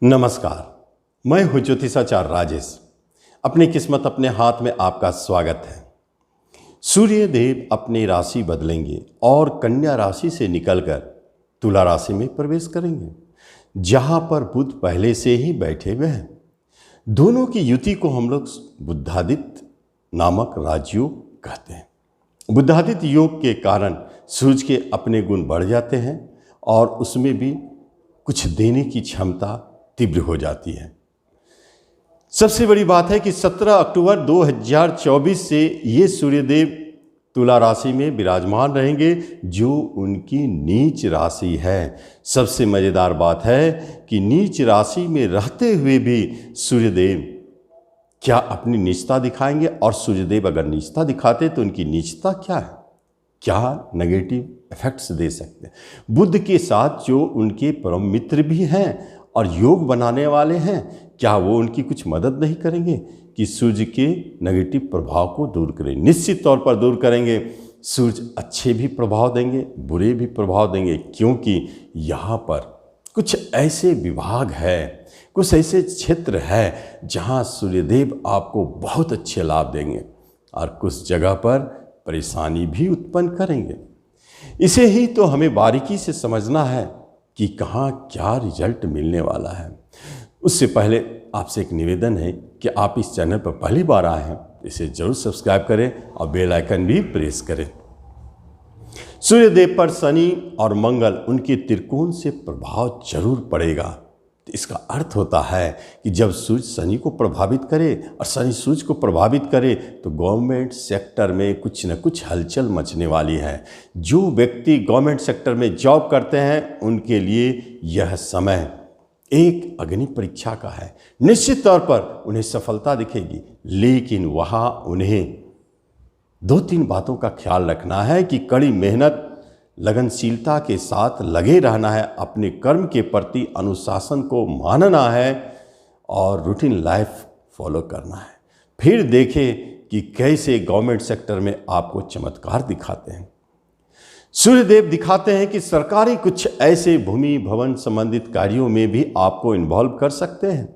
नमस्कार, मैं हूं ज्योतिषाचार्य राजेश। अपनी किस्मत अपने हाथ में आपका स्वागत है। सूर्य देव अपनी राशि बदलेंगे और कन्या राशि से निकलकर तुला राशि में प्रवेश करेंगे, जहां पर बुध पहले से ही बैठे हुए हैं। दोनों की युति को हम लोग बुधादित्य नामक राजयोग कहते हैं। बुधादित्य योग के कारण सूर्य के अपने गुण बढ़ जाते हैं और उसमें भी कुछ देने की क्षमता तीव्र हो जाती है। सबसे बड़ी बात है कि 17 अक्टूबर 2024 से ये सूर्यदेव तुला राशि में विराजमान रहेंगे, जो उनकी नीच राशि है। सबसे मज़ेदार बात है कि नीच राशि में रहते हुए भी सूर्यदेव क्या अपनी नीचता दिखाएंगे, और सूर्यदेव अगर नीचता दिखाते तो उनकी नीचता क्या है, क्या नेगेटिव इफेक्ट्स दे सकते हैं। बुध के साथ जो उनके परम मित्र भी हैं और योग बनाने वाले हैं, क्या वो उनकी कुछ मदद नहीं करेंगे कि सूर्य के नेगेटिव प्रभाव को दूर करें? निश्चित तौर पर दूर करेंगे। सूर्य अच्छे भी प्रभाव देंगे, बुरे भी प्रभाव देंगे, क्योंकि यहाँ पर कुछ ऐसे विभाग है, कुछ ऐसे क्षेत्र है जहाँ सूर्यदेव आपको बहुत अच्छे लाभ देंगे और कुछ जगह पर परेशानी भी उत्पन्न करेंगे। इसे ही तो हमें बारीकी से समझना है कि कहाँ क्या रिजल्ट मिलने वाला है। उससे पहले आपसे एक निवेदन है कि आप इस चैनल पर पहली बार आए हैं, इसे जरूर सब्सक्राइब करें और बेल आइकन भी प्रेस करें। सूर्यदेव पर शनि और मंगल उनके त्रिकोण से प्रभाव जरूर पड़ेगा। तो इसका अर्थ होता है कि जब सूर्य शनि को प्रभावित करे और शनि सूर्य को प्रभावित करे तो गवर्नमेंट सेक्टर में कुछ न कुछ हलचल मचने वाली है। जो व्यक्ति गवर्नमेंट सेक्टर में जॉब करते हैं उनके लिए यह समय एक अग्नि परीक्षा का है। निश्चित तौर पर उन्हें सफलता दिखेगी, लेकिन वहाँ उन्हें 2-3 बातों का ख्याल रखना है कि कड़ी मेहनत, लगनशीलता के साथ लगे रहना है, अपने कर्म के प्रति अनुशासन को मानना है और रूटीन लाइफ फॉलो करना है। फिर देखें कि कैसे गवर्नमेंट सेक्टर में आपको चमत्कार दिखाते हैं। सूर्यदेव दिखाते हैं कि सरकारी कुछ ऐसे भूमि भवन संबंधित कार्यों में भी आपको इन्वॉल्व कर सकते हैं।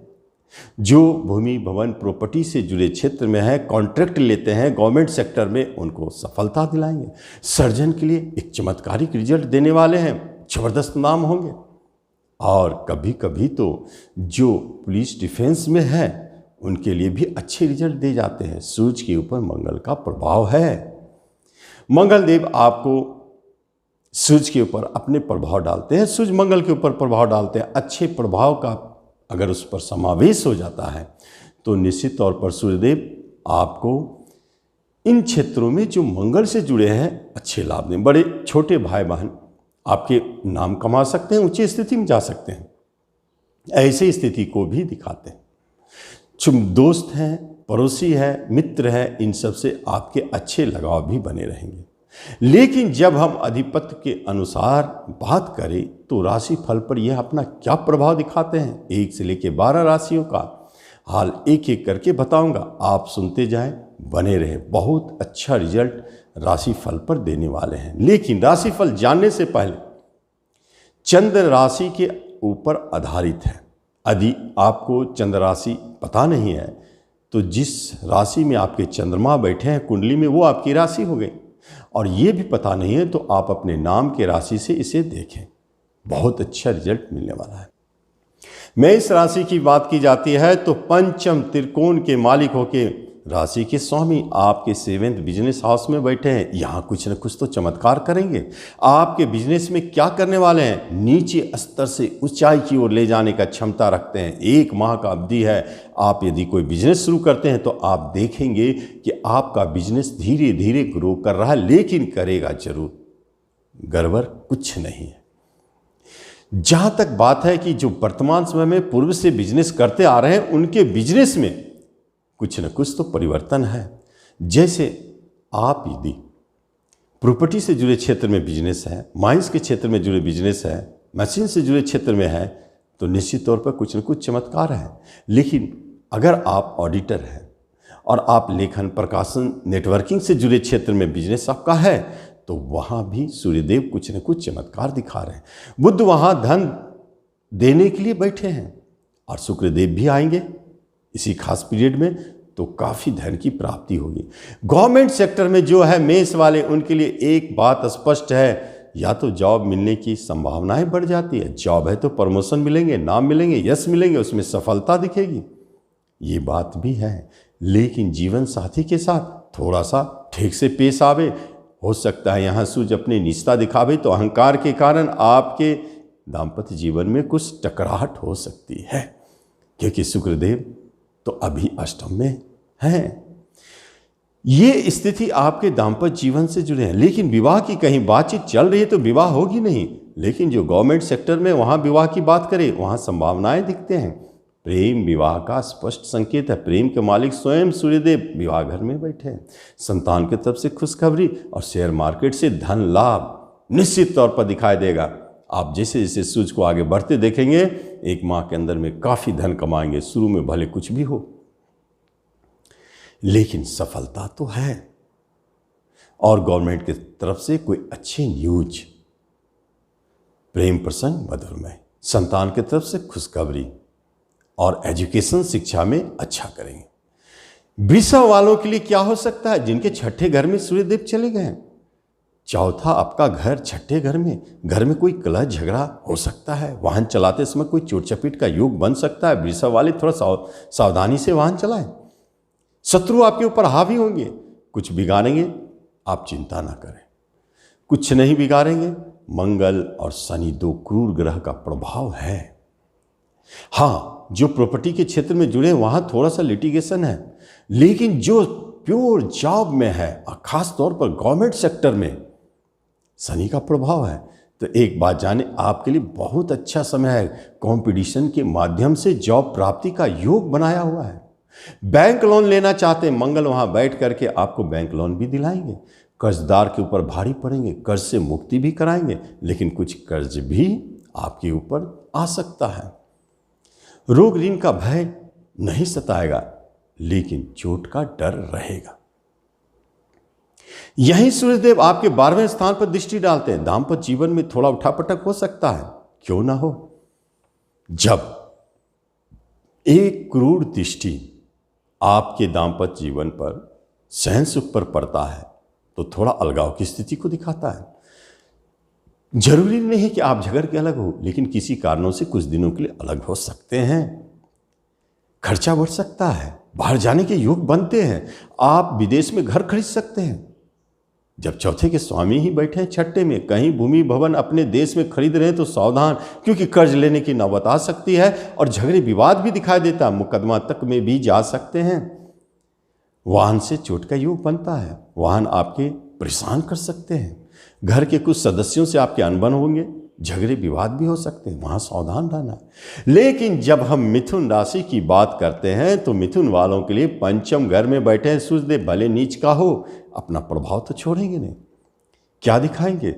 जो भूमि भवन प्रॉपर्टी से जुड़े क्षेत्र में है, कॉन्ट्रैक्ट लेते हैं गवर्नमेंट सेक्टर में, उनको सफलता दिलाएंगे। सर्जन के लिए एक चमत्कारिक रिजल्ट देने वाले हैं, जबरदस्त नाम होंगे। और कभी कभी तो जो पुलिस डिफेंस में है उनके लिए भी अच्छे रिजल्ट दे जाते हैं। सूर्य के ऊपर मंगल का प्रभाव है। मंगल देव आपको सूर्य के ऊपर अपने प्रभाव डालते हैं, सूर्य मंगल के ऊपर प्रभाव डालते हैं। अच्छे प्रभाव का अगर उस पर समावेश हो जाता है तो निश्चित तौर पर सूर्यदेव आपको इन क्षेत्रों में जो मंगल से जुड़े हैं अच्छे लाभ दें। बड़े छोटे भाई बहन आपके नाम कमा सकते हैं, ऊंची स्थिति में जा सकते हैं, ऐसी स्थिति को भी दिखाते हैं। जो दोस्त हैं, पड़ोसी है, मित्र है, इन सब से आपके अच्छे लगाव भी बने रहेंगे। लेकिन जब हम अधिपत्य के अनुसार बात करें तो राशि फल पर यह अपना क्या प्रभाव दिखाते हैं, 1 से लेकर 12 राशियों का हाल एक एक करके बताऊंगा। आप सुनते जाएं, बने रहे। बहुत अच्छा रिजल्ट राशि फल पर देने वाले हैं। लेकिन राशि फल जानने से पहले चंद्र राशि के ऊपर आधारित है। यदि आपको चंद्र राशि पता नहीं है तो जिस राशि में आपके चंद्रमा बैठे हैं कुंडली में, वो आपकी राशि हो गई। और ये भी पता नहीं है तो आप अपने नाम के राशि से इसे देखें, बहुत अच्छा रिजल्ट मिलने वाला है। मेष राशि की बात की जाती है तो पंचम त्रिकोण के मालिक होके राशि के स्वामी आपके 7वें बिजनेस हाउस में बैठे हैं। यहाँ कुछ न कुछ तो चमत्कार करेंगे। आपके बिजनेस में क्या करने वाले हैं, नीचे स्तर से ऊंचाई की ओर ले जाने का क्षमता रखते हैं। 1 माह का अवधि है। आप यदि कोई बिजनेस शुरू करते हैं तो आप देखेंगे कि आपका बिजनेस धीरे धीरे ग्रो कर रहा है, लेकिन करेगा जरूर, गड़बड़ कुछ नहीं है। जहाँ तक बात है कि जो वर्तमान समय में पूर्व से बिजनेस करते आ रहे हैं उनके बिजनेस में कुछ न कुछ तो परिवर्तन है। जैसे आप यदि प्रॉपर्टी से जुड़े क्षेत्र में बिजनेस है, माइंस के क्षेत्र में जुड़े बिजनेस है, मशीन से जुड़े क्षेत्र में है, तो निश्चित तौर पर कुछ न कुछ चमत्कार है। लेकिन अगर आप ऑडिटर हैं और आप लेखन, प्रकाशन, नेटवर्किंग से जुड़े क्षेत्र में बिजनेस आपका है तो वहाँ भी सूर्यदेव कुछ न कुछ चमत्कार दिखा रहे हैं। बुध वहाँ धन देने के लिए बैठे हैं और शुक्रदेव भी आएंगे इसी खास पीरियड में, तो काफ़ी धन की प्राप्ति होगी। गवर्नमेंट सेक्टर में जो है मेष वाले, उनके लिए एक बात स्पष्ट है, या तो जॉब मिलने की संभावनाएं बढ़ जाती है। जॉब है तो प्रमोशन मिलेंगे, नाम मिलेंगे, यश मिलेंगे, उसमें सफलता दिखेगी, ये बात भी है। लेकिन जीवन साथी के साथ थोड़ा सा ठीक से पेश आवे, हो सकता है यहाँ सूर्य अपनी निजता दिखावे, तो अहंकार के कारण आपके दाम्पत्य जीवन में कुछ टकराहट हो सकती है, क्योंकि शुक्रदेव तो अभी अष्टम में हैं। ये स्थिति आपके दाम्पत्य जीवन से जुड़े हैं। लेकिन विवाह की कहीं बातचीत चल रही है तो विवाह होगी नहीं। लेकिन जो गवर्नमेंट सेक्टर में वहाँ विवाह की बात करें, वहाँ संभावनाएं दिखते हैं। प्रेम विवाह का स्पष्ट संकेत है। प्रेम के मालिक स्वयं सूर्यदेव विवाह घर में बैठे हैं। संतान की तरफ से खुशखबरी और शेयर मार्केट से धन लाभ निश्चित तौर पर दिखाई देगा। आप जैसे जैसे सूर्य को आगे बढ़ते देखेंगे, एक माह के अंदर में काफ़ी धन कमाएंगे। शुरू में भले कुछ भी हो, लेकिन सफलता तो है। और गवर्नमेंट की तरफ से कोई अच्छी न्यूज, प्रेम प्रसंग मधुरमय, संतान की तरफ से खुशखबरी और एजुकेशन शिक्षा में अच्छा करेंगे। वृषभ वालों के लिए क्या हो सकता है? जिनके छठे घर में सूर्यदेव चले गए हैं। चौथा आपका घर, छठे घर में कोई कलह झगड़ा हो सकता है। वाहन चलाते समय कोई चोट चपेट का योग बन सकता है। वृषभ वाले थोड़ा सावधानी से वाहन चलाएं। शत्रु आपके ऊपर हावी होंगे, कुछ बिगाड़ेंगे, आप चिंता ना करें। कुछ नहीं बिगाड़ेंगे। मंगल और शनि दो क्रूर ग्रह का प्रभाव है। हाँ, जो प्रॉपर्टी के क्षेत्र में जुड़े वहां थोड़ा सा लिटिगेशन है, लेकिन जो प्योर जॉब में है और खास तौर पर गवर्नमेंट सेक्टर में शनि का प्रभाव है, तो एक बात जाने, आपके लिए बहुत अच्छा समय है। कंपटीशन के माध्यम से जॉब प्राप्ति का योग बनाया हुआ है। बैंक लोन लेना चाहते हैं, मंगल वहां बैठ करके आपको बैंक लोन भी दिलाएंगे। कर्जदार के ऊपर भारी पड़ेंगे, कर्ज से मुक्ति भी कराएंगे, लेकिन कुछ कर्ज भी आपके ऊपर आ सकता है। रोग ऋण का भय नहीं सताएगा, लेकिन चोट का डर रहेगा। यही सूर्यदेव आपके 12वें स्थान पर दृष्टि डालते हैं। दाम्पत्य जीवन में थोड़ा उठापटक हो सकता है, क्यों ना हो। जब एक क्रूर दृष्टि आपके दाम्पत्य जीवन पर सहन सुख पर पड़ता है, तो थोड़ा अलगाव की स्थिति को दिखाता है। जरूरी नहीं है कि आप झगड़ के अलग हो, लेकिन किसी कारणों से कुछ दिनों के लिए अलग हो सकते हैं। खर्चा बढ़ सकता है, बाहर जाने के योग बनते हैं। आप विदेश में घर खरीद सकते हैं। जब चौथे के स्वामी ही बैठे हैं छठे में, कहीं भूमि भवन अपने देश में खरीद रहे हैं तो सावधान, क्योंकि कर्ज लेने की नौबत आ सकती है और झगड़े विवाद भी दिखाई देता है। मुकदमा तक में भी जा सकते हैं। वाहन से चोट का योग बनता है। वाहन आपके परेशान कर सकते हैं। घर के कुछ सदस्यों से आपके अनबन होंगे, झगड़े विवाद भी हो सकते हैं, वहाँ सावधान रहना है। लेकिन जब हम मिथुन राशि की बात करते हैं, तो मिथुन वालों के लिए पंचम घर में बैठे हैं सूर्यदेव, भले नीच का हो, अपना प्रभाव तो छोड़ेंगे नहीं। क्या दिखाएंगे?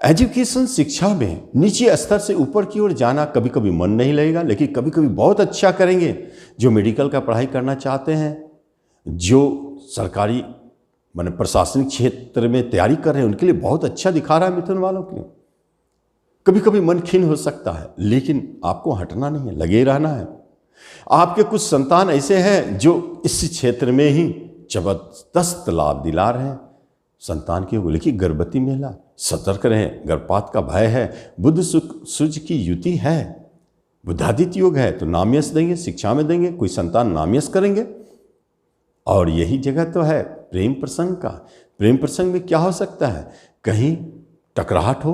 एजुकेशन शिक्षा में नीचे स्तर से ऊपर की ओर जाना, कभी कभी मन नहीं लगेगा, लेकिन कभी कभी बहुत अच्छा करेंगे। जो मेडिकल का पढ़ाई करना चाहते हैं, जो सरकारी माने प्रशासनिक क्षेत्र में तैयारी कर रहे हैं, उनके लिए बहुत अच्छा दिखा रहा है मिथुन वालों के लिए। कभी कभी मन खिन्न हो सकता है, लेकिन आपको हटना नहीं है, लगे रहना है। आपके कुछ संतान ऐसे हैं जो इस क्षेत्र में ही जबरदस्त लाभ दिला रहे हैं। संतान की बोले कि गर्भवती महिला सतर्क रहें, गर्भपात का भय है। बुध सूर्य की युति है, बुधादित्य योग है, तो नामयश देंगे, शिक्षा में देंगे, कोई संतान नामयश करेंगे। और यही जगह तो है प्रेम प्रसंग का। प्रेम प्रसंग में क्या हो सकता है? कहीं टकराहट हो,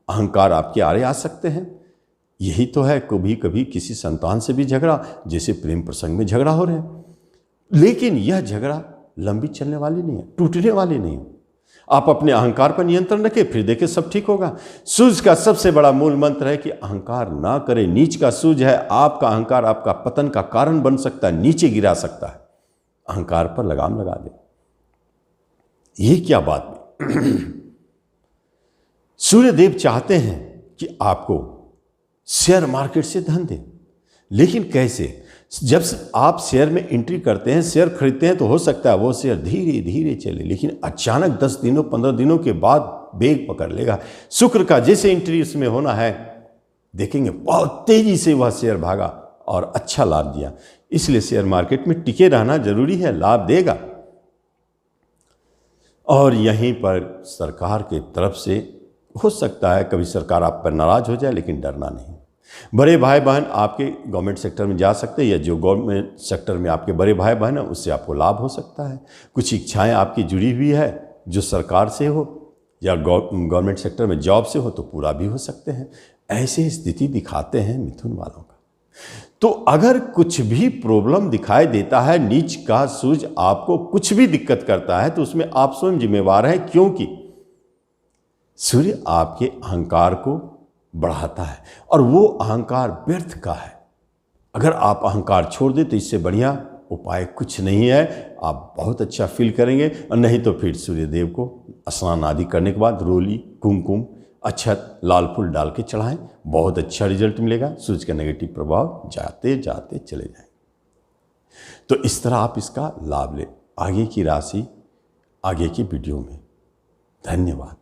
अहंकार आपके आड़े आ सकते हैं। यही तो है, कभी कभी किसी संतान से भी झगड़ा, जैसे प्रेम प्रसंग में झगड़ा हो रहे हैं। लेकिन यह झगड़ा लंबी चलने वाली नहीं है, टूटने वाली नहीं है। आप अपने अहंकार पर नियंत्रण रखें, फिर देखें सब ठीक होगा। सूर्य का सबसे बड़ा मूल मंत्र है कि अहंकार ना करें। नीच का सूर्य है, आपका अहंकार आपका पतन का कारण बन सकता है, नीचे गिरा सकता है। अहंकार पर लगाम लगा दे। ये क्या बात है? सूर्यदेव चाहते हैं कि आपको शेयर मार्केट से धन दें, लेकिन कैसे? जब आप शेयर में एंट्री करते हैं, शेयर खरीदते हैं, तो हो सकता है वो शेयर धीरे धीरे चले, लेकिन अचानक 10 दिनों 15 दिनों के बाद वेग पकड़ लेगा। शुक्र का जैसे एंट्री उसमें होना है, देखेंगे बहुत तेजी से वह शेयर भागा और अच्छा लाभ दिया। इसलिए शेयर मार्केट में टिके रहना जरूरी है, लाभ देगा। और यहीं पर सरकार के तरफ से हो सकता है कभी सरकार आप पर नाराज हो जाए, लेकिन डरना नहीं। बड़े भाई बहन आपके गवर्नमेंट सेक्टर में जा सकते हैं, या जो गवर्नमेंट सेक्टर में आपके बड़े भाई बहन हैं उससे आपको लाभ हो सकता है। कुछ इच्छाएं आपकी जुड़ी हुई है जो सरकार से हो या गवर्नमेंट सेक्टर में जॉब से हो तो पूरा भी हो सकते हैं। ऐसे स्थिति दिखाते हैं मिथुन वालों का। तो अगर कुछ भी प्रॉब्लम दिखाई देता है, नीच का सूरज आपको कुछ भी दिक्कत करता है, तो उसमें आप स्वयं जिम्मेवार हैं, क्योंकि सूर्य आपके अहंकार को बढ़ाता है और वो अहंकार व्यर्थ का है। अगर आप अहंकार छोड़ दें तो इससे बढ़िया उपाय कुछ नहीं है। आप बहुत अच्छा फील करेंगे। और नहीं तो फिर सूर्य देव को स्नान आदि करने के बाद रोली, कुमकुम, अक्षत, लाल फूल डाल के चढ़ाएं, बहुत अच्छा रिजल्ट मिलेगा। सूर्य का नेगेटिव प्रभाव जाते जाते चले जाएंगे। तो इस तरह आप इसका लाभ लें। आगे की राशि आगे की वीडियो में। धन्यवाद।